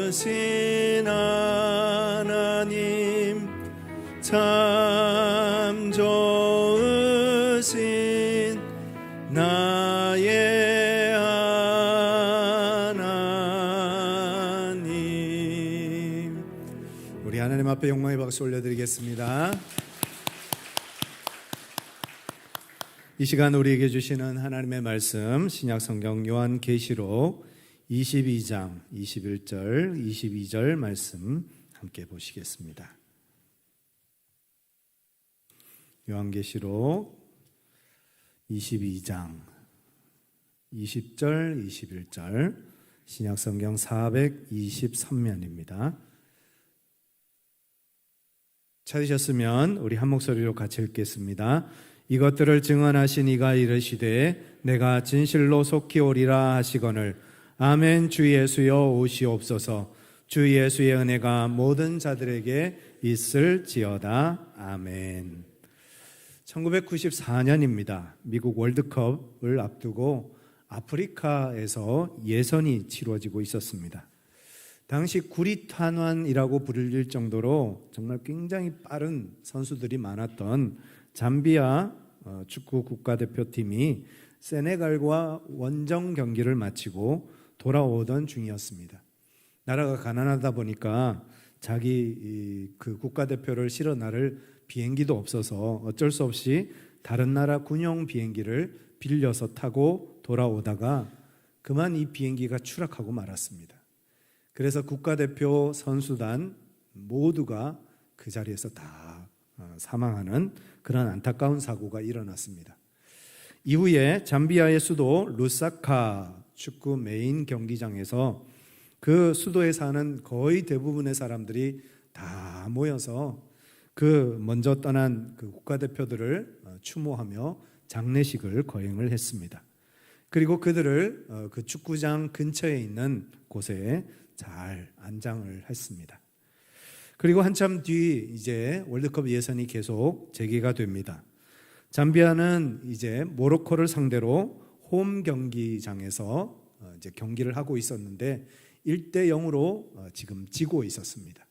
좋으신 하나님, 참 좋으신 나의 하나님. 우리 하나님 앞에 영광의 박수 올려드리겠습니다. 이 시간 우리에게 주시는 하나님의 말씀, 신약성경 요한계시록 22장 21절 22절 말씀 함께 보시겠습니다. 요한계시록 22장 20절 21절 신약성경 423면입니다. 찾으셨으면 우리 한 목소리로 같이 읽겠습니다. 이것들을 증언하신 이가 이르시되 내가 진실로 속히 오리라 하시거늘 아멘. 주 예수여 오시옵소서. 주 예수의 은혜가 모든 자들에게 있을지어다. 아멘. 1994년입니다. 미국 월드컵을 앞두고 아프리카에서 예선이 치러지고 있었습니다. 당시 구리탄환이라고 불릴 정도로 정말 굉장히 빠른 선수들이 많았던 잠비아 축구 국가대표팀이 세네갈과 원정 경기를 마치고 돌아오던 중이었습니다. 나라가 가난하다 보니까 자기 그 국가대표를 실어 나를 비행기도 없어서 어쩔 수 없이 다른 나라 군용 비행기를 빌려서 타고 돌아오다가 그만 이 비행기가 추락하고 말았습니다. 그래서 국가대표 선수단 모두가 그 자리에서 다 사망하는 그런 안타까운 사고가 일어났습니다. 이후에 잠비아의 수도 루사카 축구 메인 경기장에서 그 수도에 사는 거의 대부분의 사람들이 다 모여서 그 먼저 떠난 그 국가대표들을 추모하며 장례식을 거행을 했습니다. 그리고 그들을 그 축구장 근처에 있는 곳에 잘 안장을 했습니다. 그리고 한참 뒤 이제 월드컵 예선이 계속 재개가 됩니다. 잠비아는 이제 모로코를 상대로 홈 경기장에서 이제 경기를 하고 있었는데 1-0으로 지금 지고 있었습니다.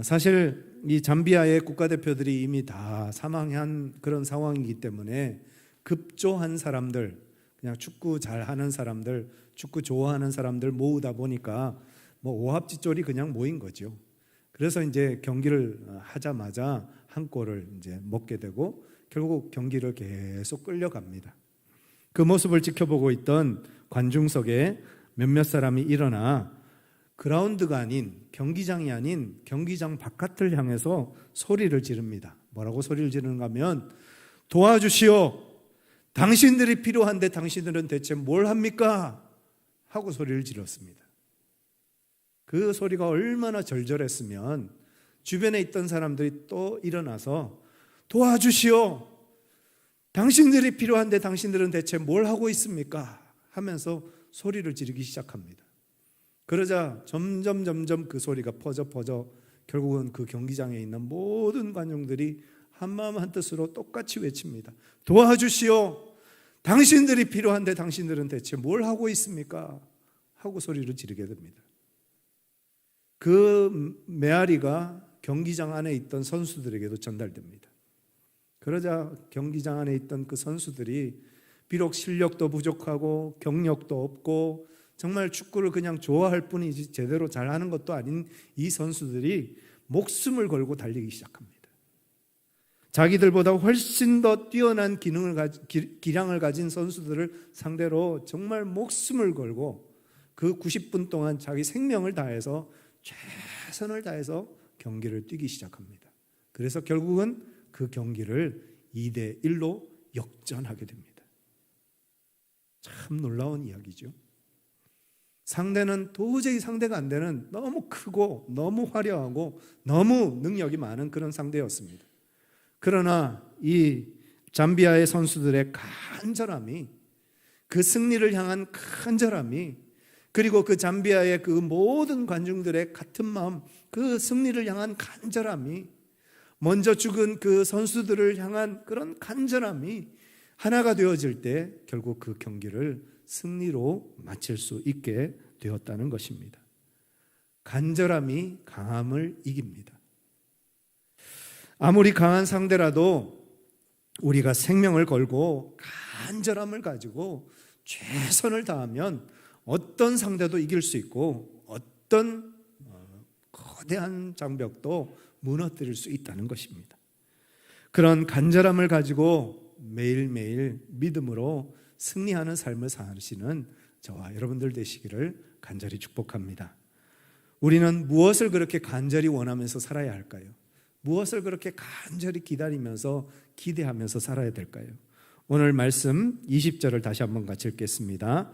사실 이 잠비아의 국가대표들이 이미 다 사망한 그런 상황이기 때문에 급조한 사람들, 그냥 축구 잘하는 사람들, 축구 좋아하는 사람들 모으다 보니까 뭐 오합지졸이 그냥 모인 거죠. 그래서 이제 경기를 하자마자 한 골을 이제 먹게 되고 결국 경기를 계속 끌려갑니다. 그 모습을 지켜보고 있던 관중석에 몇몇 사람이 일어나 그라운드가 아닌 경기장이 아닌 경기장 바깥을 향해서 소리를 지릅니다. 뭐라고 소리를 지르는가 하면 도와주시오. 당신들이 필요한데 당신들은 대체 뭘 합니까? 하고 소리를 질렀습니다. 그 소리가 얼마나 절절했으면 주변에 있던 사람들이 또 일어나서 도와주시오. 당신들이 필요한데 당신들은 대체 뭘 하고 있습니까? 하면서 소리를 지르기 시작합니다. 그러자 점점 그 소리가 퍼져 결국은 그 경기장에 있는 모든 관중들이 한마음 한뜻으로 똑같이 외칩니다. 도와주시오. 당신들이 필요한데 당신들은 대체 뭘 하고 있습니까? 하고 소리를 지르게 됩니다. 그 메아리가 경기장 안에 있던 선수들에게도 전달됩니다. 그러자 경기장 안에 있던 그 선수들이 비록 실력도 부족하고 경력도 없고 정말 축구를 그냥 좋아할 뿐이지 제대로 잘하는 것도 아닌 이 선수들이 목숨을 걸고 달리기 시작합니다. 자기들보다 훨씬 더 뛰어난 기량을 가진 선수들을 상대로 정말 목숨을 걸고 그 90분 동안 자기 생명을 다해서 최선을 다해서 경기를 뛰기 시작합니다. 그래서 결국은 그 경기를 2-1로 역전하게 됩니다. 참 놀라운 이야기죠. 상대는 도저히 상대가 안 되는 너무 크고 너무 화려하고 너무 능력이 많은 그런 상대였습니다. 그러나 이 잠비아의 선수들의 간절함이, 그 승리를 향한 간절함이, 그리고 그 잠비아의 그 모든 관중들의 같은 마음, 그 승리를 향한 간절함이, 먼저 죽은 그 선수들을 향한 그런 간절함이 하나가 되어질 때 결국 그 경기를 승리로 마칠 수 있게 되었다는 것입니다. 간절함이 강함을 이깁니다. 아무리 강한 상대라도 우리가 생명을 걸고 간절함을 가지고 최선을 다하면 어떤 상대도 이길 수 있고 어떤 거대한 장벽도 무너뜨릴 수 있다는 것입니다. 그런 간절함을 가지고 매일매일 믿음으로 승리하는 삶을 사시는 저와 여러분들 되시기를 간절히 축복합니다. 우리는 무엇을 그렇게 간절히 원하면서 살아야 할까요? 무엇을 그렇게 간절히 기다리면서 기대하면서 살아야 될까요? 오늘 말씀 20절을 다시 한번 같이 읽겠습니다.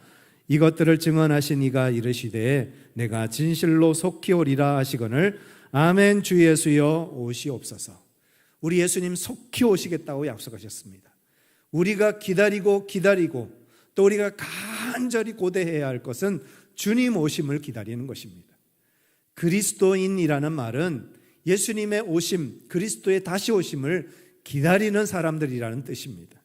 이것들을 증언하신 이가 이르시되 내가 진실로 속히 오리라 하시거늘 아멘. 주 예수여 오시옵소서. 우리 예수님 속히 오시겠다고 약속하셨습니다. 우리가 기다리고 또 우리가 간절히 고대해야 할 것은 주님 오심을 기다리는 것입니다. 그리스도인이라는 말은 예수님의 오심, 그리스도의 다시 오심을 기다리는 사람들이라는 뜻입니다.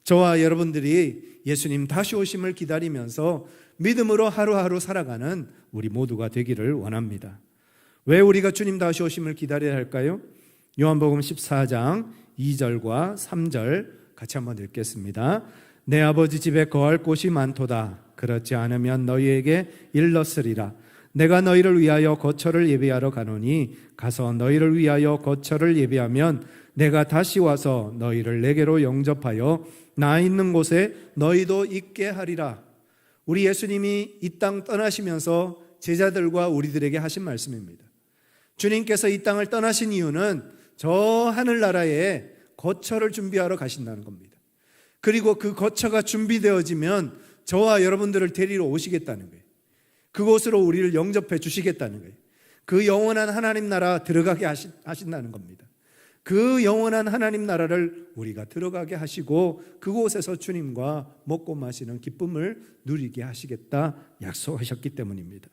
저와 여러분들이 예수님 다시 오심을 기다리면서 믿음으로 하루하루 살아가는 우리 모두가 되기를 원합니다. 왜 우리가 주님 다시 오심을 기다려야 할까요? 요한복음 14장 2절과 3절 같이 한번 읽겠습니다. 내 아버지 집에 거할 곳이 많도다. 그렇지 않으면 너희에게 일렀으리라. 내가 너희를 위하여 거처를 예비하러 가노니 가서 너희를 위하여 거처를 예비하면 내가 다시 와서 너희를 내게로 영접하여 나 있는 곳에 너희도 있게 하리라. 우리 예수님이 이 땅 떠나시면서 제자들과 우리들에게 하신 말씀입니다. 주님께서 이 땅을 떠나신 이유는 저 하늘나라에 거처를 준비하러 가신다는 겁니다. 그리고 그 거처가 준비되어지면 저와 여러분들을 데리러 오시겠다는 거예요. 그곳으로 우리를 영접해 주시겠다는 거예요. 그 영원한 하나님 나라 들어가게 하신다는 겁니다. 그 영원한 하나님 나라를 우리가 들어가게 하시고 그곳에서 주님과 먹고 마시는 기쁨을 누리게 하시겠다 약속하셨기 때문입니다.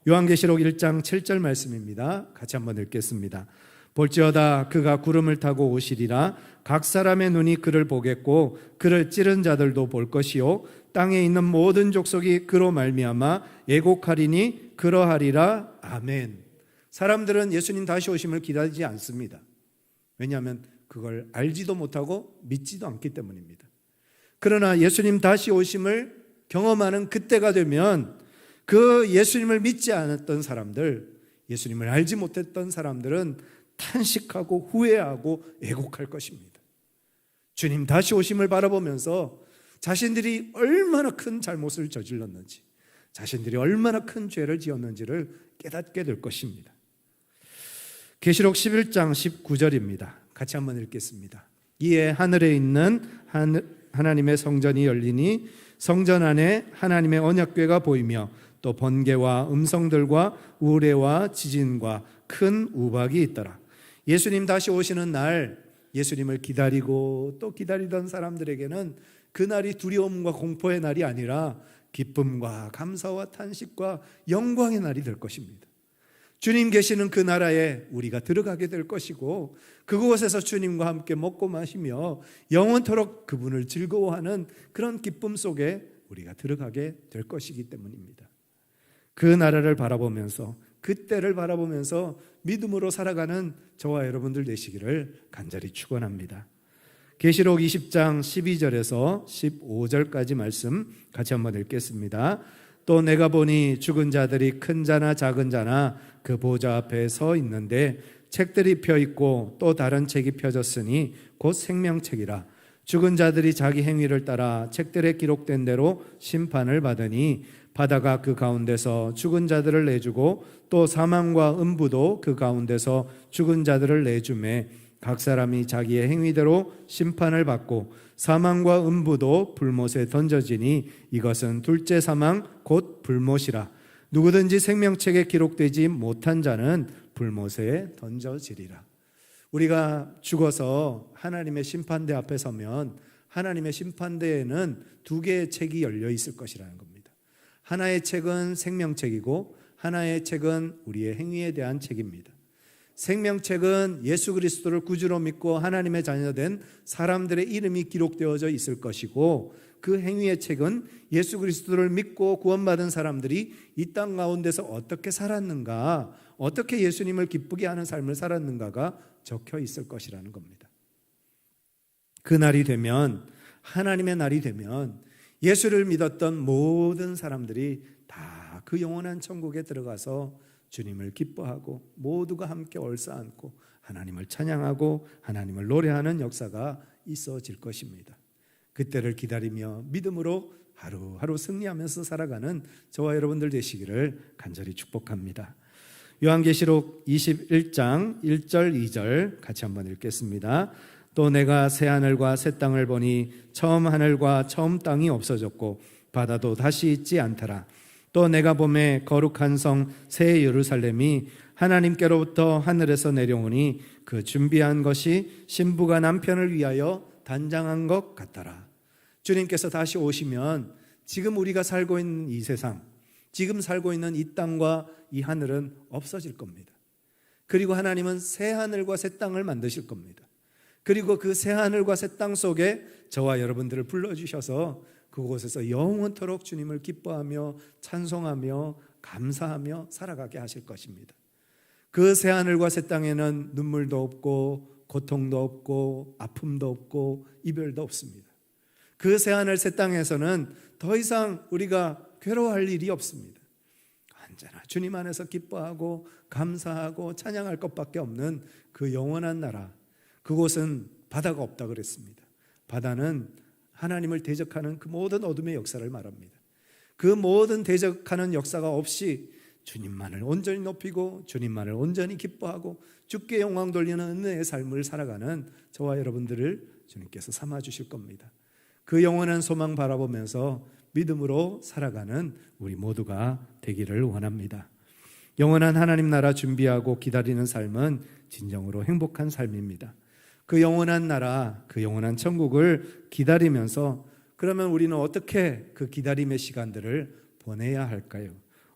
요한계시록 1장 7절 말씀입니다. 같이 한번 읽겠습니다. 볼지어다 그가 구름을 타고 오시리라. 각 사람의 눈이 그를 보겠고 그를 찌른 자들도 볼 것이요 땅에 있는 모든 족속이 그로 말미암아 애곡하리니 그러하리라. 아멘. 사람들은 예수님 다시 오심을 기다리지 않습니다. 왜냐하면 그걸 알지도 못하고 믿지도 않기 때문입니다. 그러나 예수님 다시 오심을 경험하는 그때가 되면 그 예수님을 믿지 않았던 사람들, 예수님을 알지 못했던 사람들은 탄식하고 후회하고 애곡할 것입니다. 주님 다시 오심을 바라보면서 자신들이 얼마나 큰 잘못을 저질렀는지, 자신들이 얼마나 큰 죄를 지었는지를 깨닫게 될 것입니다. 계시록 11장 19절입니다. 같이 한번 읽겠습니다. 이에 하늘에 있는 하나님의 성전이 열리니 성전 안에 하나님의 언약궤가 보이며 또 번개와 음성들과 우레와 지진과 큰 우박이 있더라. 예수님 다시 오시는 날, 예수님을 기다리고 또 기다리던 사람들에게는 그날이 두려움과 공포의 날이 아니라 기쁨과 감사와 탄식과 영광의 날이 될 것입니다. 주님 계시는 그 나라에 우리가 들어가게 될 것이고 그곳에서 주님과 함께 먹고 마시며 영원토록 그분을 즐거워하는 그런 기쁨 속에 우리가 들어가게 될 것이기 때문입니다. 그 나라를 바라보면서, 그때를 바라보면서 믿음으로 살아가는 저와 여러분들 되시기를 간절히 축원합니다. 계시록 20장 12절에서 15절까지 말씀 같이 한번 읽겠습니다. 또 내가 보니 죽은 자들이 큰 자나 작은 자나 그 보좌 앞에 서 있는데 책들이 펴 있고 또 다른 책이 펴졌으니 곧 생명책이라. 죽은 자들이 자기 행위를 따라 책들에 기록된 대로 심판을 받으니 바다가 그 가운데서 죽은 자들을 내주고 또 사망과 음부도 그 가운데서 죽은 자들을 내주매 각 사람이 자기의 행위대로 심판을 받고 사망과 음부도 불못에 던져지니 이것은 둘째 사망 곧 불못이라. 누구든지 생명책에 기록되지 못한 자는 불못에 던져지리라. 우리가 죽어서 하나님의 심판대 앞에 서면 하나님의 심판대에는 두 개의 책이 열려 있을 것이라는 겁니다. 하나의 책은 생명책이고 하나의 책은 우리의 행위에 대한 책입니다. 생명책은 예수 그리스도를 구주로 믿고 하나님의 자녀된 사람들의 이름이 기록되어져 있을 것이고 그 행위의 책은 예수 그리스도를 믿고 구원받은 사람들이 이 땅 가운데서 어떻게 살았는가, 어떻게 예수님을 기쁘게 하는 삶을 살았는가가 적혀 있을 것이라는 겁니다. 그 날이 되면, 하나님의 날이 되면 예수를 믿었던 모든 사람들이 다 그 영원한 천국에 들어가서 주님을 기뻐하고 모두가 함께 얼싸안고 하나님을 찬양하고 하나님을 노래하는 역사가 있어질 것입니다. 그때를 기다리며 믿음으로 하루하루 승리하면서 살아가는 저와 여러분들 되시기를 간절히 축복합니다. 요한계시록 21장 1절 2절 같이 한번 읽겠습니다. 또 내가 새 하늘과 새 땅을 보니 처음 하늘과 처음 땅이 없어졌고 바다도 다시 있지 않더라. 또 내가 보매 거룩한 성 새 예루살렘이 하나님께로부터 하늘에서 내려오니 그 준비한 것이 신부가 남편을 위하여 단장한 것 같더라. 주님께서 다시 오시면 지금 우리가 살고 있는 이 세상, 지금 살고 있는 이 땅과 이 하늘은 없어질 겁니다. 그리고 하나님은 새 하늘과 새 땅을 만드실 겁니다. 그리고 그 새 하늘과 새 땅 속에 저와 여러분들을 불러주셔서 그곳에서 영원토록 주님을 기뻐하며 찬송하며 감사하며 살아가게 하실 것입니다. 그 새 하늘과 새 땅에는 눈물도 없고 고통도 없고 아픔도 없고 이별도 없습니다. 그 새 하늘 새 땅에서는 더 이상 우리가 괴로워할 일이 없습니다. 언제나 주님 안에서 기뻐하고 감사하고 찬양할 것밖에 없는 그 영원한 나라, 그곳은 바다가 없다 그랬습니다. 바다는 하나님을 대적하는 그 모든 어둠의 역사를 말합니다. 그 모든 대적하는 역사가 없이 주님만을 온전히 높이고 주님만을 온전히 기뻐하고 주께 영광 돌리는 은혜의 삶을 살아가는 저와 여러분들을 주님께서 삼아 주실 겁니다. 그 영원한 소망 바라보면서 믿음으로 살아가는 우리 모두가 되기를 원합니다. 영원한 하나님 나라 준비하고 기다리는 삶은 진정으로 행복한 삶입니다. 그 영원한 나라, 그 영원한 천국을 기다리면서 그러면 우리는 어떻게 그 기다림의 시간들을 보내야 할까요?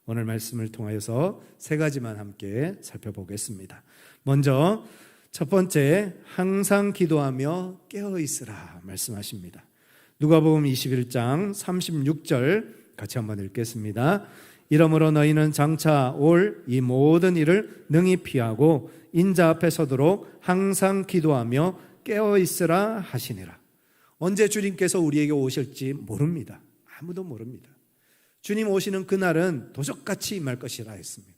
오늘 말씀을 통하여서 세 가지만 함께 살펴보겠습니다. 먼저 첫 번째, 항상 기도하며 깨어있으라 말씀하십니다. 누가복음 21장 36절 같이 한번 읽겠습니다. 이러므로 너희는 장차 올 이 모든 일을 능히 피하고 인자 앞에 서도록 항상 기도하며 깨어있으라 하시니라. 언제 주님께서 우리에게 오실지 모릅니다. 아무도 모릅니다. 주님 오시는 그날은 도적같이 임할 것이라 했습니다.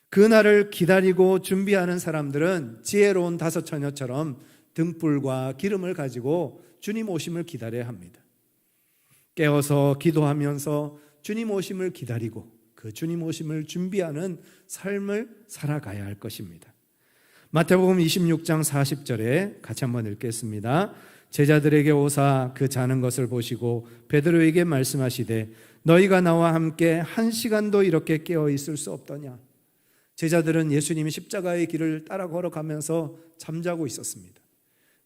그날을 기다리고 준비하는 사람들은 지혜로운 다섯 처녀처럼 등불과 기름을 가지고 주님 오심을 기다려야 합니다. 깨어서 기도하면서 주님 오심을 기다리고 그 주님 오심을 준비하는 삶을 살아가야 할 것입니다. 마태복음 26장 40절에 같이 한번 읽겠습니다. 제자들에게 오사 그 자는 것을 보시고 베드로에게 말씀하시되 너희가 나와 함께 한 시간도 이렇게 깨어 있을 수 없더냐. 제자들은 예수님이 십자가의 길을 따라 걸어가면서 잠자고 있었습니다.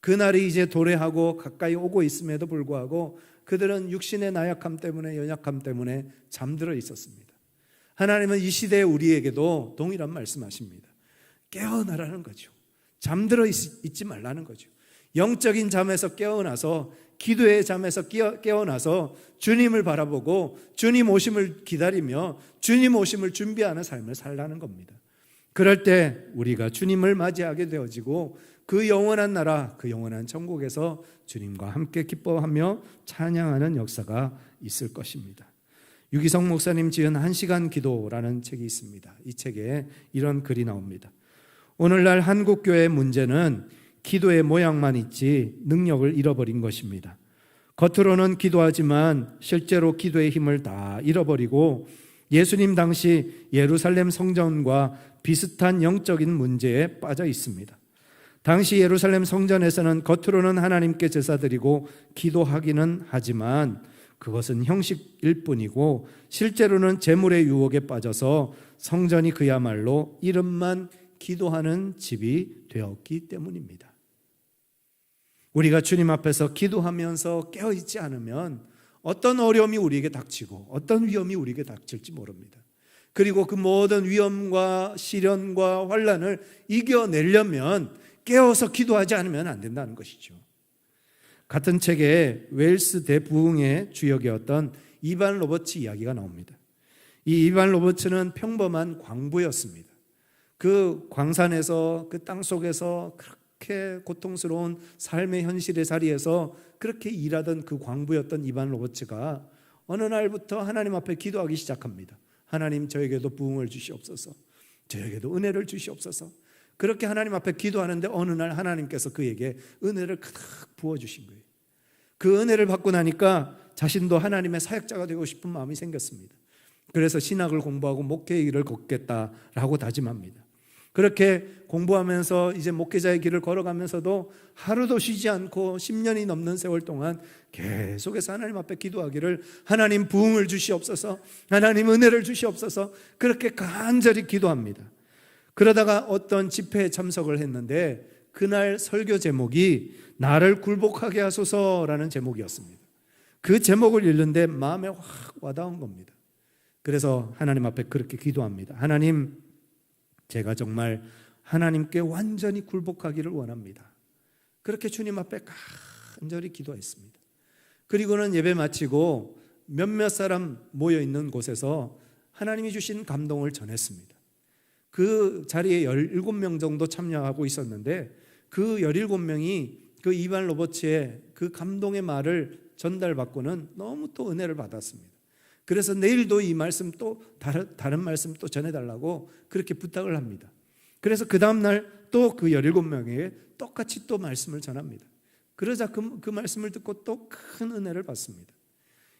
그날이 이제 도래하고 가까이 오고 있음에도 불구하고 그들은 육신의 나약함 때문에, 연약함 때문에 잠들어 있었습니다. 하나님은 이 시대의 우리에게도 동일한 말씀하십니다. 깨어나라는 거죠. 잠들어 있지 말라는 거죠. 영적인 잠에서 깨어나서, 기도의 잠에서 깨어나서 주님을 바라보고 주님 오심을 기다리며 주님 오심을 준비하는 삶을 살라는 겁니다. 그럴 때 우리가 주님을 맞이하게 되어지고 그 영원한 나라, 그 영원한 천국에서 주님과 함께 기뻐하며 찬양하는 역사가 있을 것입니다. 유기성 목사님 지은 1시간 기도라는 책이 있습니다. 이 책에 이런 글이 나옵니다. 오늘날 한국교회의 문제는 기도의 모양만 있지 능력을 잃어버린 것입니다. 겉으로는 기도하지만 실제로 기도의 힘을 다 잃어버리고 예수님 당시 예루살렘 성전과 비슷한 영적인 문제에 빠져 있습니다. 당시 예루살렘 성전에서는 겉으로는 하나님께 제사드리고 기도하기는 하지만 그것은 형식일 뿐이고 실제로는 재물의 유혹에 빠져서 성전이 그야말로 이름만 기도하는 집이 되었기 때문입니다. 우리가 주님 앞에서 기도하면서 깨어있지 않으면 어떤 어려움이 우리에게 닥치고 어떤 위험이 우리에게 닥칠지 모릅니다. 그리고 그 모든 위험과 시련과 환난을 이겨내려면 깨어서 기도하지 않으면 안 된다는 것이죠. 같은 책에 웨일스 대부흥의 주역이었던 이반 로버츠 이야기가 나옵니다. 이 이반 로버츠는 평범한 광부였습니다. 그 광산에서 그 땅 속에서 그렇게 고통스러운 삶의 현실의 자리에서 그렇게 일하던 그 광부였던 이반 로버츠가 어느 날부터 하나님 앞에 기도하기 시작합니다. 하나님, 저에게도 부흥을 주시옵소서. 저에게도 은혜를 주시옵소서. 그렇게 하나님 앞에 기도하는데 어느 날 하나님께서 그에게 은혜를 가득 부어주신 거예요. 그 은혜를 받고 나니까 자신도 하나님의 사역자가 되고 싶은 마음이 생겼습니다. 그래서 신학을 공부하고 목회의 길을 걷겠다라고 다짐합니다. 그렇게 공부하면서 이제 목회자의 길을 걸어가면서도 하루도 쉬지 않고 10년이 넘는 세월 동안 계속해서 하나님 앞에 기도하기를, 하나님 부흥을 주시옵소서, 하나님 은혜를 주시옵소서, 그렇게 간절히 기도합니다. 그러다가 어떤 집회에 참석을 했는데 그날 설교 제목이 나를 굴복하게 하소서라는 제목이었습니다. 그 제목을 읽는데 마음에 확 와닿은 겁니다. 그래서 하나님 앞에 그렇게 기도합니다. 하나님, 제가 정말 하나님께 완전히 굴복하기를 원합니다. 그렇게 주님 앞에 간절히 기도했습니다. 그리고는 예배 마치고 몇몇 사람 모여 있는 곳에서 하나님이 주신 감동을 전했습니다. 그 자리에 17명 정도 참여하고 있었는데 그 17명이 그 이반 로버츠의 그 감동의 말을 전달받고는 너무 또 은혜를 받았습니다. 그래서 내일도 이 말씀 또 다른 말씀 또 전해달라고 그렇게 부탁을 합니다. 그래서 그 다음날 또 그 17명에게 똑같이 또 말씀을 전합니다. 그러자 그 말씀을 듣고 또 큰 은혜를 받습니다.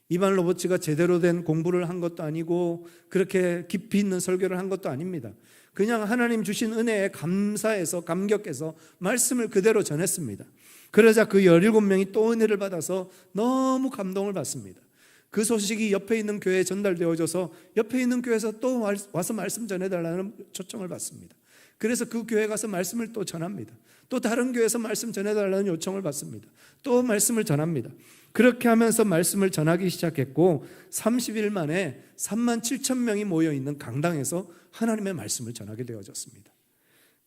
이반 로버츠가 제대로 된 공부를 한 것도 아니고 그렇게 깊이 있는 설교를 한 것도 아닙니다. 그냥 하나님 주신 은혜에 감사해서 감격해서 말씀을 그대로 전했습니다. 그러자 그 17명이 또 은혜를 받아서 너무 감동을 받습니다. 그 소식이 옆에 있는 교회에 전달되어져서 옆에 있는 교회에서 또 와서 말씀 전해달라는 초청을 받습니다. 그래서 그 교회에 가서 말씀을 또 전합니다. 또 다른 교회에서 말씀 전해달라는 요청을 받습니다. 또 말씀을 전합니다. 그렇게 하면서 말씀을 전하기 시작했고 30일 만에 37,000명이 모여있는 강당에서 하나님의 말씀을 전하게 되어졌습니다.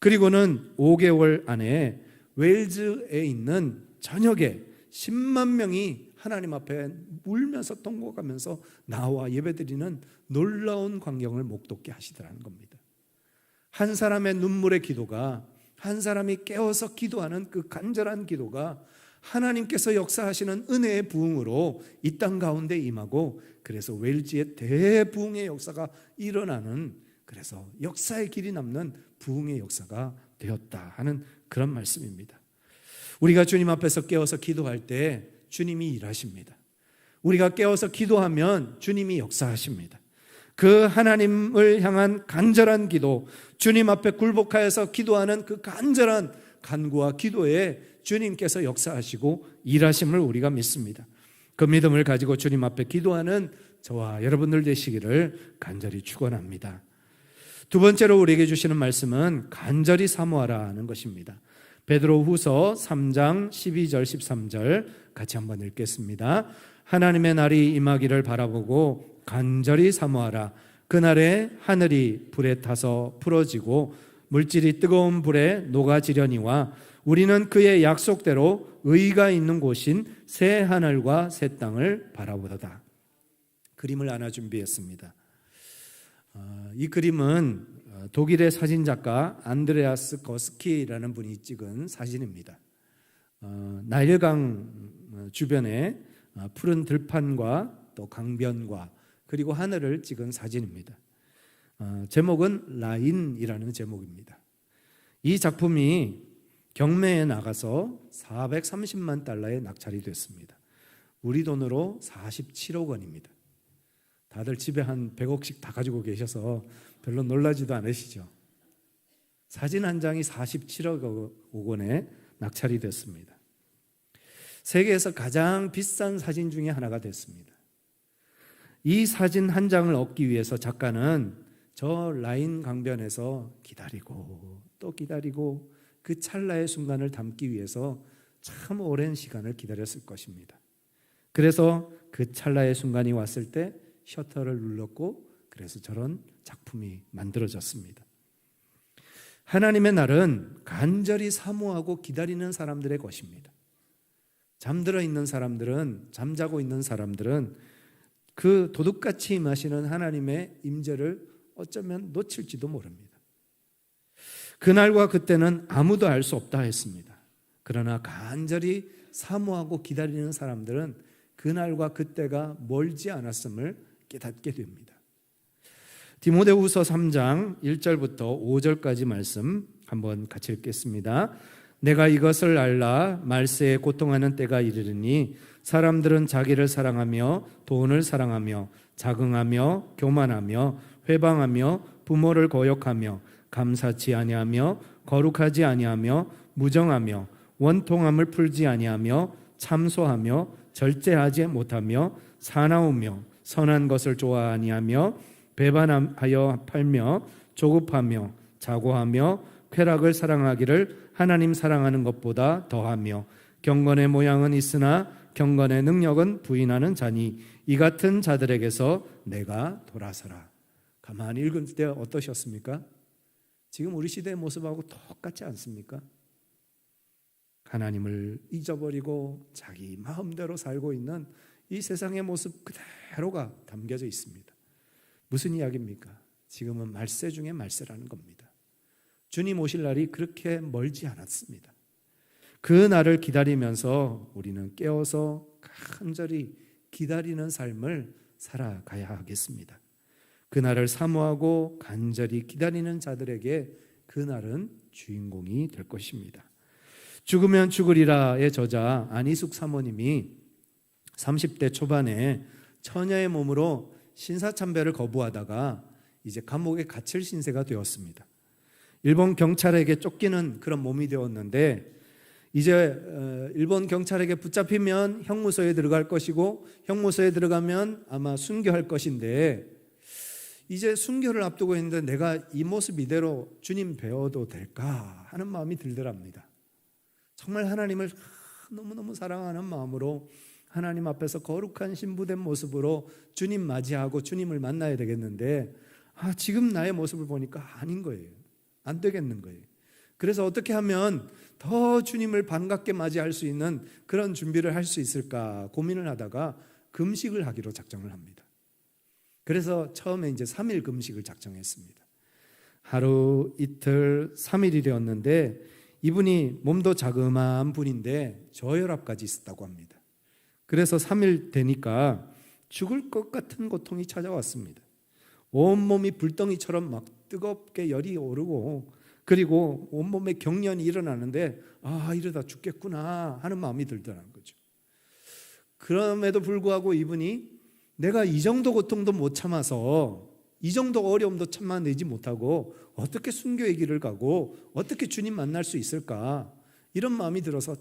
그리고는 5개월 안에 웨일즈에 있는 전역에 10만 명이 하나님 앞에 울면서 통곡하면서 나와 예배드리는 놀라운 광경을 목도게 하시더라는 겁니다. 한 사람의 눈물의 기도가, 한 사람이 깨어서 기도하는 그 간절한 기도가 하나님께서 역사하시는 은혜의 부흥으로 이 땅 가운데 임하고, 그래서 웨일즈의 대부흥의 역사가 일어나는, 그래서 역사의 길이 남는 부흥의 역사가 되었다 하는 그런 말씀입니다. 우리가 주님 앞에서 깨어서 기도할 때 주님이 일하십니다. 우리가 깨어서 기도하면 주님이 역사하십니다. 그 하나님을 향한 간절한 기도, 주님 앞에 굴복하여서 기도하는 그 간절한 간구와 기도에 주님께서 역사하시고 일하심을 우리가 믿습니다. 그 믿음을 가지고 주님 앞에 기도하는 저와 여러분들 되시기를 간절히 축원합니다. 두 번째로 우리에게 주시는 말씀은 간절히 사모하라 하는 것입니다. 베드로후서 3장 12절 13절 같이 한번 읽겠습니다. 하나님의 날이 임하기를 바라보고 간절히 사모하라. 그날에 하늘이 불에 타서 풀어지고 물질이 뜨거운 불에 녹아지려니와 우리는 그의 약속대로 의가 있는 곳인 새 하늘과 새 땅을 바라보도다. 그림을 하나 준비했습니다. 이 그림은 독일의 사진작가 안드레아스 거스키라는 분이 찍은 사진입니다. 나일강 주변에 푸른 들판과 또 강변과 그리고 하늘을 찍은 사진입니다. 제목은 라인이라는 제목입니다. 이 작품이 경매에 나가서 430만 달러에 낙찰이 됐습니다. 우리 돈으로 47억 원입니다. 다들 집에 한 100억씩 다 가지고 계셔서 별로 놀라지도 않으시죠? 사진 한 장이 47억 원에 낙찰이 됐습니다. 세계에서 가장 비싼 사진 중에 하나가 됐습니다. 이 사진 한 장을 얻기 위해서 작가는 저 라인 강변에서 기다리고 또 기다리고 그 찰나의 순간을 담기 위해서 참 오랜 시간을 기다렸을 것입니다. 그래서 그 찰나의 순간이 왔을 때 셔터를 눌렀고 그래서 저런 작품이 만들어졌습니다. 하나님의 날은 간절히 사모하고 기다리는 사람들의 것입니다. 잠들어 있는 사람들은, 잠자고 있는 사람들은 그 도둑같이 임하시는 하나님의 임재를 어쩌면 놓칠지도 모릅니다. 그날과 그때는 아무도 알 수 없다 했습니다. 그러나 간절히 사모하고 기다리는 사람들은 그날과 그때가 멀지 않았음을 깨닫게 됩니다. 디모데후서 3장 1절부터 5절까지 말씀 한번 같이 읽겠습니다. 내가 이것을 알라 말세에 고통하는 때가 이르르니 사람들은 자기를 사랑하며 돈을 사랑하며 자긍하며 교만하며 회방하며 부모를 거역하며 감사치 아니하며 거룩하지 아니하며 무정하며 원통함을 풀지 아니하며 참소하며 절제하지 못하며 사나우며 선한 것을 좋아하니하며 배반하여 팔며 조급하며 자고하며 쾌락을 사랑하기를 하나님 사랑하는 것보다 더하며 경건의 모양은 있으나 경건의 능력은 부인하는 자니 이 같은 자들에게서 내가 돌아서라. 가만히 읽을 때 어떠셨습니까? 지금 우리 시대의 모습하고 똑같지 않습니까? 하나님을 잊어버리고 자기 마음대로 살고 있는 이 세상의 모습 그대로가 담겨져 있습니다. 무슨 이야기입니까? 지금은 말세 중에 말세라는 겁니다. 주님 오실 날이 그렇게 멀지 않았습니다. 그 날을 기다리면서 우리는 깨어서 간절히 기다리는 삶을 살아가야 하겠습니다. 그 날을 사모하고 간절히 기다리는 자들에게 그 날은 주인공이 될 것입니다. 죽으면 죽으리라의 저자 안희숙 사모님이 30대 초반에 처녀의 몸으로 신사참배를 거부하다가 이제 감옥에 갇힐 신세가 되었습니다. 일본 경찰에게 쫓기는 그런 몸이 되었는데 이제 일본 경찰에게 붙잡히면 형무소에 들어갈 것이고 형무소에 들어가면 아마 순교할 것인데 이제 순교를 앞두고 있는데 내가 이 모습 이대로 주님 배워도 될까 하는 마음이 들더랍니다. 정말 하나님을 너무너무 사랑하는 마음으로 하나님 앞에서 거룩한 신부된 모습으로 주님 맞이하고 주님을 만나야 되겠는데 지금 나의 모습을 보니까 아닌 거예요. 안 되겠는 거예요. 그래서 어떻게 하면 더 주님을 반갑게 맞이할 수 있는 그런 준비를 할 수 있을까 고민을 하다가 금식을 하기로 작정을 합니다. 그래서 처음에 이제 3일 금식을 작정했습니다. 하루, 이틀, 3일이 되었는데 이분이 몸도 자그마한 분인데 저혈압까지 있었다고 합니다. 그래서 3일 되니까 죽을 것 같은 고통이 찾아왔습니다. 온몸이 불덩이처럼 막 뜨겁게 열이 오르고 그리고 온몸에 경련이 일어나는데 이러다 죽겠구나 하는 마음이 들더라는 거죠. 그럼에도 불구하고 이분이 내가 이 정도 고통도 못 참아서 이 정도 어려움도 참아내지 못하고 어떻게 순교의 길을 가고 어떻게 주님 만날 수 있을까 이런 마음이 들어서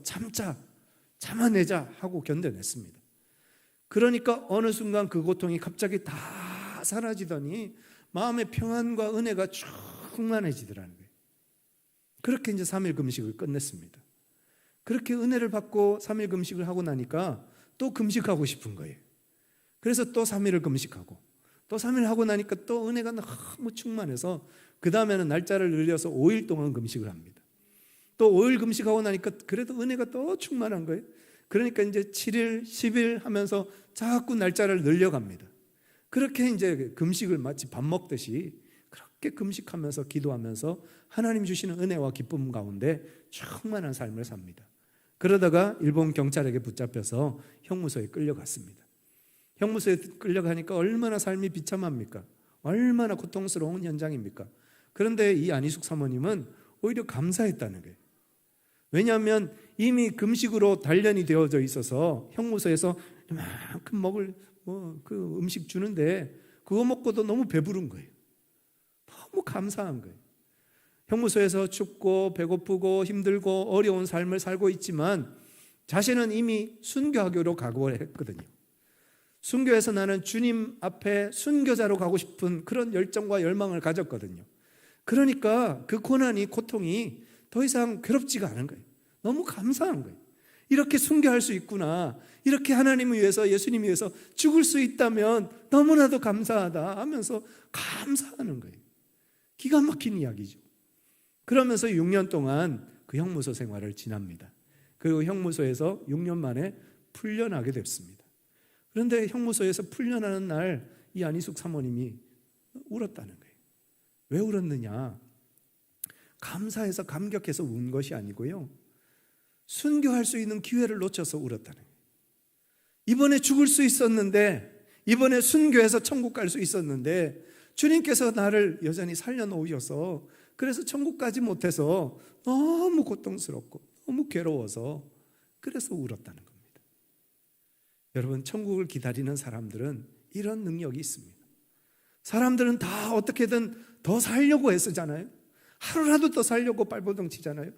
참아내자 하고 견뎌냈습니다. 그러니까 어느 순간 그 고통이 갑자기 다 사라지더니 마음의 평안과 은혜가 충만해지더라는 거예요. 그렇게 이제 3일 금식을 끝냈습니다. 그렇게 은혜를 받고 3일 금식을 하고 나니까 또 금식하고 싶은 거예요. 그래서 또 3일을 금식하고 또 3일 하고 나니까 또 은혜가 너무 충만해서 그 다음에는 날짜를 늘려서 5일 동안 금식을 합니다. 또 5일 금식하고 나니까 그래도 은혜가 또 충만한 거예요. 그러니까 이제 7일, 10일 하면서 자꾸 날짜를 늘려갑니다. 그렇게 이제 금식을 마치 밥 먹듯이 그렇게 금식하면서 기도하면서 하나님 주시는 은혜와 기쁨 가운데 충만한 삶을 삽니다. 그러다가 일본 경찰에게 붙잡혀서 형무소에 끌려갔습니다. 형무소에 끌려가니까 얼마나 삶이 비참합니까? 얼마나 고통스러운 현장입니까? 그런데 이 안희숙 사모님은 오히려 감사했다는 거예요. 왜냐하면 이미 금식으로 단련이 되어져 있어서 형무소에서 이만큼 먹을 그 음식 주는데 그거 먹고도 너무 배부른 거예요. 너무 감사한 거예요. 형무소에서 춥고 배고프고 힘들고 어려운 삶을 살고 있지만 자신은 이미 순교하기로 각오를 했거든요. 순교해서 나는 주님 앞에 순교자로 가고 싶은 그런 열정과 열망을 가졌거든요. 그러니까 그 고통이 더 이상 괴롭지가 않은 거예요. 너무 감사한 거예요. 이렇게 순교할 수 있구나. 이렇게 하나님을 위해서 예수님 위해서 죽을 수 있다면 너무나도 감사하다 하면서 감사하는 거예요. 기가 막힌 이야기죠. 그러면서 6년 동안 그 형무소 생활을 지납니다. 그리고 형무소에서 6년 만에 풀려나게 됐습니다. 그런데 형무소에서 풀려나는 날 이 안희숙 사모님이 울었다는 거예요. 왜 울었느냐? 감사해서 감격해서 운 것이 아니고요, 순교할 수 있는 기회를 놓쳐서 울었다는 거예요. 이번에 죽을 수 있었는데, 이번에 순교해서 천국 갈 수 있었는데 주님께서 나를 여전히 살려놓으셔서 그래서 천국 가지 못해서 너무 고통스럽고 너무 괴로워서 그래서 울었다는 겁니다. 여러분, 천국을 기다리는 사람들은 이런 능력이 있습니다. 사람들은 다 어떻게든 더 살려고 애쓰잖아요. 하루라도 더 살려고 발버둥 치잖아요.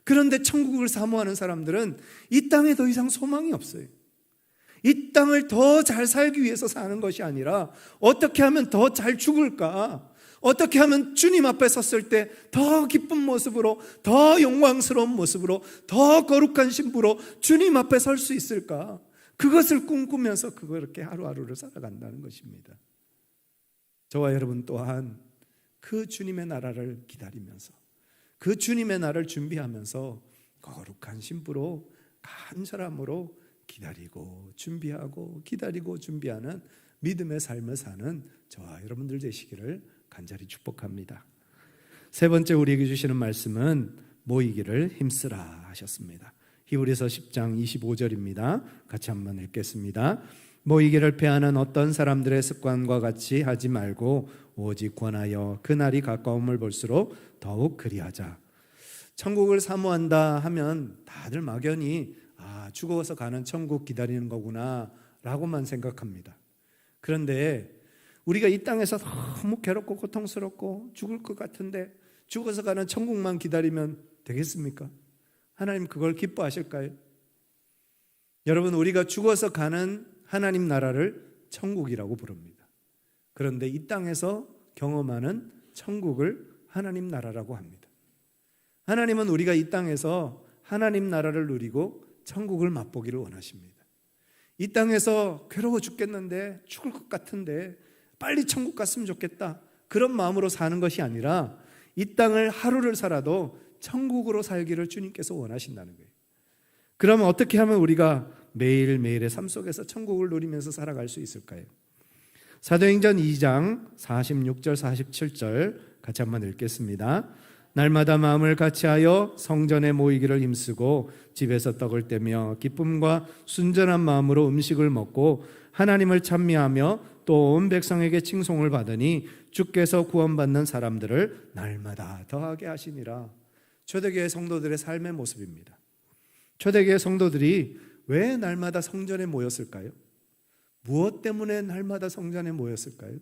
그런데 천국을 사모하는 사람들은 이 땅에 더 이상 소망이 없어요. 이 땅을 더 잘 살기 위해서 사는 것이 아니라 어떻게 하면 더 잘 죽을까? 어떻게 하면 주님 앞에 섰을 때 더 기쁜 모습으로, 더 영광스러운 모습으로, 더 거룩한 신부로 주님 앞에 설 수 있을까? 그것을 꿈꾸면서 그렇게 하루하루를 살아간다는 것입니다. 저와 여러분 또한 그 주님의 나라를 기다리면서, 그 주님의 나라를 준비하면서 거룩한 신부로 간절함으로 기다리고 준비하고 기다리고 준비하는 믿음의 삶을 사는 저와 여러분들 되시기를 간절히 축복합니다. 세 번째 우리에게 주시는 말씀은 모이기를 힘쓰라 하셨습니다. 히브리서 10장 25절입니다. 같이 한번 읽겠습니다. 모이기를 패하는 어떤 사람들의 습관과 같이 하지 말고 오직 권하여 그날이 가까움을 볼수록 더욱 그리하자. 천국을 사모한다 하면 다들 막연히 죽어서 가는 천국 기다리는 거구나 라고만 생각합니다. 그런데 우리가 이 땅에서 너무 괴롭고 고통스럽고 죽을 것 같은데 죽어서 가는 천국만 기다리면 되겠습니까? 하나님 그걸 기뻐하실까요? 여러분, 우리가 죽어서 가는 하나님 나라를 천국이라고 부릅니다. 그런데 이 땅에서 경험하는 천국을 하나님 나라라고 합니다. 하나님은 우리가 이 땅에서 하나님 나라를 누리고 천국을 맛보기를 원하십니다. 이 땅에서 괴로워 죽겠는데, 죽을 것 같은데 빨리 천국 갔으면 좋겠다, 그런 마음으로 사는 것이 아니라 이 땅을 하루를 살아도 천국으로 살기를 주님께서 원하신다는 거예요. 그러면 어떻게 하면 우리가 매일매일의 삶 속에서 천국을 누리면서 살아갈 수 있을까요? 사도행전 2장 46절 47절 같이 한번 읽겠습니다. 날마다 마음을 같이하여 성전에 모이기를 힘쓰고 집에서 떡을 떼며 기쁨과 순전한 마음으로 음식을 먹고 하나님을 찬미하며 또 온 백성에게 칭송을 받으니 주께서 구원받는 사람들을 날마다 더하게 하시니라. 초대교회 성도들의 삶의 모습입니다. 초대교회 성도들이 왜 날마다 성전에 모였을까요? 무엇 때문에 날마다 성전에 모였을까요?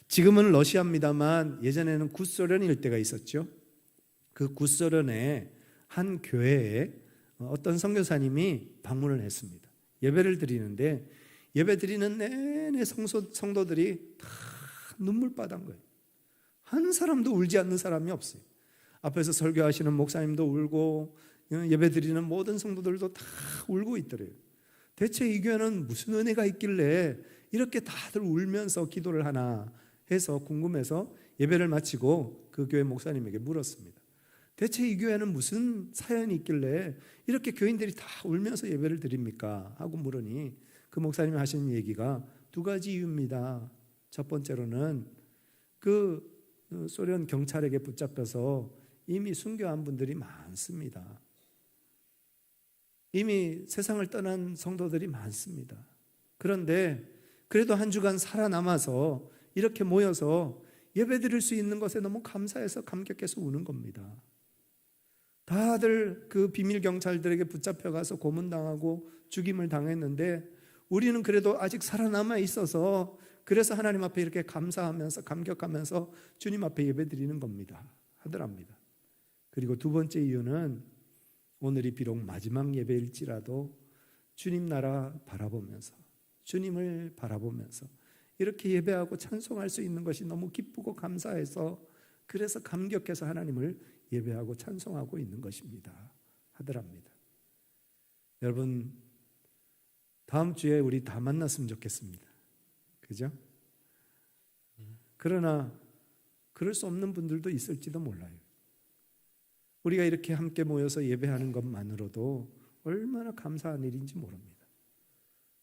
지금은 러시아입니다만 예전에는 구소련 일대가 있었죠. 그 구소련의 한 교회에 어떤 선교사님이 방문을 했습니다. 예배를 드리는데 예배 드리는 내내 성도들이 다 눈물바다인 거예요. 한 사람도 울지 않는 사람이 없어요. 앞에서 설교하시는 목사님도 울고 예배 드리는 모든 성도들도 다 울고 있더래요. 대체 이 교회는 무슨 은혜가 있길래 이렇게 다들 울면서 기도를 하나 해서 궁금해서 예배를 마치고 그 교회 목사님에게 물었습니다. 대체 이 교회는 무슨 사연이 있길래 이렇게 교인들이 다 울면서 예배를 드립니까? 하고 물으니 그 목사님이 하시는 얘기가 두 가지 이유입니다. 첫 번째로는 그 소련 경찰에게 붙잡혀서 이미 순교한 분들이 많습니다. 이미 세상을 떠난 성도들이 많습니다. 그런데 그래도 한 주간 살아남아서 이렇게 모여서 예배 드릴 수 있는 것에 너무 감사해서 감격해서 우는 겁니다. 다들 그 비밀 경찰들에게 붙잡혀가서 고문당하고 죽임을 당했는데 우리는 그래도 아직 살아남아 있어서 그래서 하나님 앞에 이렇게 감사하면서 감격하면서 주님 앞에 예배 드리는 겁니다 하더랍니다. 그리고 두 번째 이유는 오늘이 비록 마지막 예배일지라도 주님 나라 바라보면서 주님을 바라보면서 이렇게 예배하고 찬송할 수 있는 것이 너무 기쁘고 감사해서 그래서 감격해서 하나님을 예배하고 찬송하고 있는 것입니다 하더랍니다. 여러분, 다음 주에 우리 다 만났으면 좋겠습니다. 그죠? 그러나 그럴 수 없는 분들도 있을지도 몰라요. 우리가 이렇게 함께 모여서 예배하는 것만으로도 얼마나 감사한 일인지 모릅니다.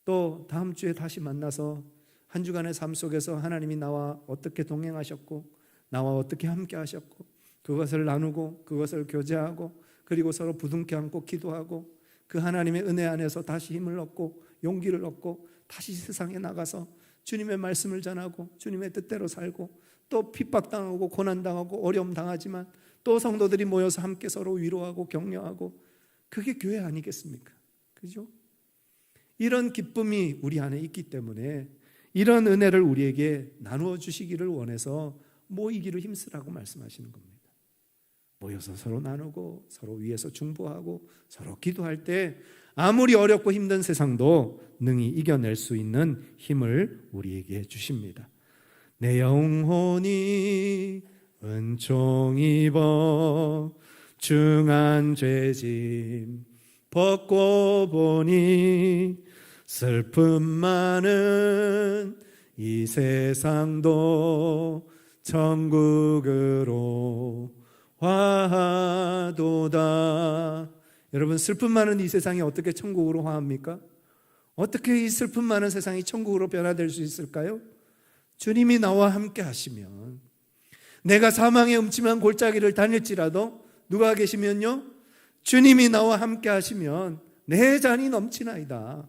또 다음 주에 다시 만나서 한 주간의 삶 속에서 하나님이 나와 어떻게 동행하셨고 나와 어떻게 함께 하셨고 그것을 나누고 그것을 교제하고 그리고 서로 부둥켜 안고 기도하고 그 하나님의 은혜 안에서 다시 힘을 얻고 용기를 얻고 다시 세상에 나가서 주님의 말씀을 전하고 주님의 뜻대로 살고 또 핍박당하고 고난당하고 어려움 당하지만 또 성도들이 모여서 함께 서로 위로하고 격려하고 그게 교회 아니겠습니까? 그죠? 이런 기쁨이 우리 안에 있기 때문에 이런 은혜를 우리에게 나누어 주시기를 원해서 모이기를 힘쓰라고 말씀하시는 겁니다. 모여서 서로 나누고 서로 위에서 중보하고 서로 기도할 때 아무리 어렵고 힘든 세상도 능히 이겨낼 수 있는 힘을 우리에게 주십니다. 내 영혼이 은총 입어 중한 죄짐 벗고 보니 슬픔 많은 이 세상도 천국으로 화하도다. 여러분, 슬픔 많은 이 세상이 어떻게 천국으로 화합니까? 어떻게 이 슬픔 많은 세상이 천국으로 변화될 수 있을까요? 주님이 나와 함께 하시면, 내가 사망의 음침한 골짜기를 다닐지라도 누가 계시면요? 주님이 나와 함께 하시면 내 잔이 넘치나이다.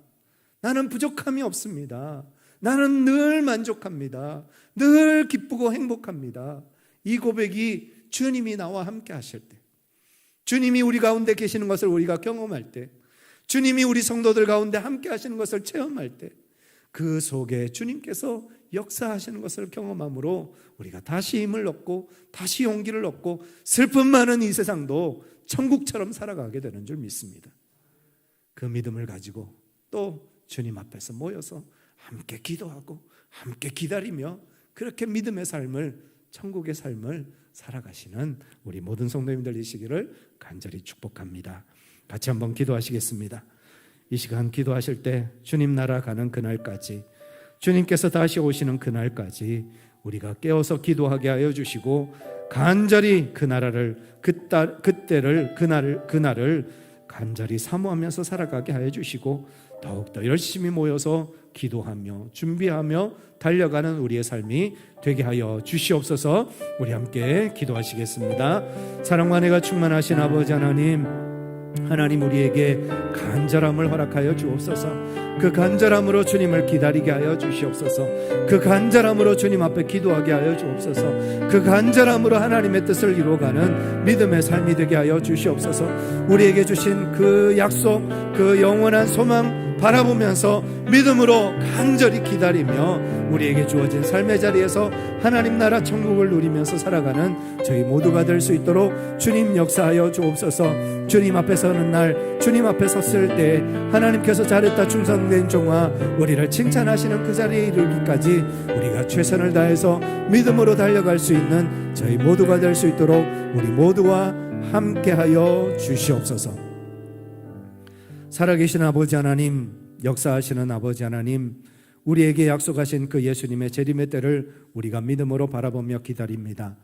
나는 부족함이 없습니다. 나는 늘 만족합니다. 늘 기쁘고 행복합니다. 이 고백이 주님이 나와 함께 하실 때, 주님이 우리 가운데 계시는 것을 우리가 경험할 때, 주님이 우리 성도들 가운데 함께 하시는 것을 체험할 때, 그 속에 주님께서 역사하시는 것을 경험함으로 우리가 다시 힘을 얻고 다시 용기를 얻고 슬픔 많은 이 세상도 천국처럼 살아가게 되는 줄 믿습니다. 그 믿음을 가지고 또 주님 앞에서 모여서 함께 기도하고 함께 기다리며 그렇게 믿음의 삶을, 천국의 삶을 살아가시는 우리 모든 성도님들 되시기를 간절히 축복합니다. 같이 한번 기도하시겠습니다. 이 시간 기도하실 때 주님 나라 가는 그날까지, 주님께서 다시 오시는 그날까지 우리가 깨어서 기도하게 하여 주시고 간절히 그 나라를, 그때를, 그날을 간절히 사모하면서 살아가게 하여 주시고 더욱더 열심히 모여서 기도하며 준비하며 달려가는 우리의 삶이 되게 하여 주시옵소서. 우리 함께 기도하시겠습니다. 사랑과 은혜가 충만하신 아버지 하나님, 하나님 우리에게 간절함을 허락하여 주옵소서. 그 간절함으로 주님을 기다리게 하여 주시옵소서. 그 간절함으로 주님 앞에 기도하게 하여 주옵소서. 그 간절함으로 하나님의 뜻을 이루어가는 믿음의 삶이 되게 하여 주시옵소서. 우리에게 주신 그 약속, 그 영원한 소망 바라보면서 믿음으로 간절히 기다리며 우리에게 주어진 삶의 자리에서 하나님 나라 천국을 누리면서 살아가는 저희 모두가 될 수 있도록 주님 역사하여 주옵소서. 주님 앞에 서는 날, 주님 앞에 섰을 때 하나님께서 잘했다 충성된 종아 우리를 칭찬하시는 그 자리에 이르기까지 우리가 최선을 다해서 믿음으로 달려갈 수 있는 저희 모두가 될 수 있도록 우리 모두와 함께하여 주시옵소서. 살아계신 아버지 하나님, 역사하시는 아버지 하나님, 우리에게 약속하신 그 예수님의 재림의 때를 우리가 믿음으로 바라보며 기다립니다.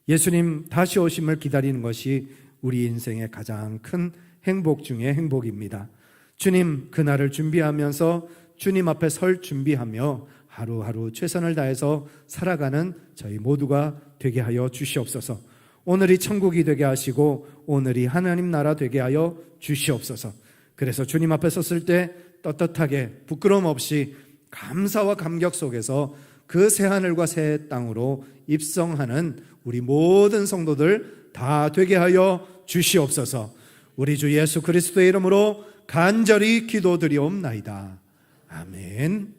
예수님 다시 오심을 기다리는 것이 우리 인생의 가장 큰 행복 중의 행복입니다. 주님 그날을 준비하면서 주님 앞에 설 준비하며 하루하루 최선을 다해서 살아가는 저희 모두가 되게 하여 주시옵소서. 오늘이 천국이 되게 하시고 오늘이 하나님 나라 되게 하여 주시옵소서. 그래서 주님 앞에 섰을 때 떳떳하게 부끄러움 없이 감사와 감격 속에서 그 새하늘과 새 땅으로 입성하는 우리 모든 성도들 다 되게 하여 주시옵소서. 우리 주 예수 그리스도의 이름으로 간절히 기도드리옵나이다. 아멘.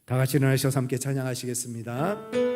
다 같이 일어나셔서 함께 찬양하시겠습니다.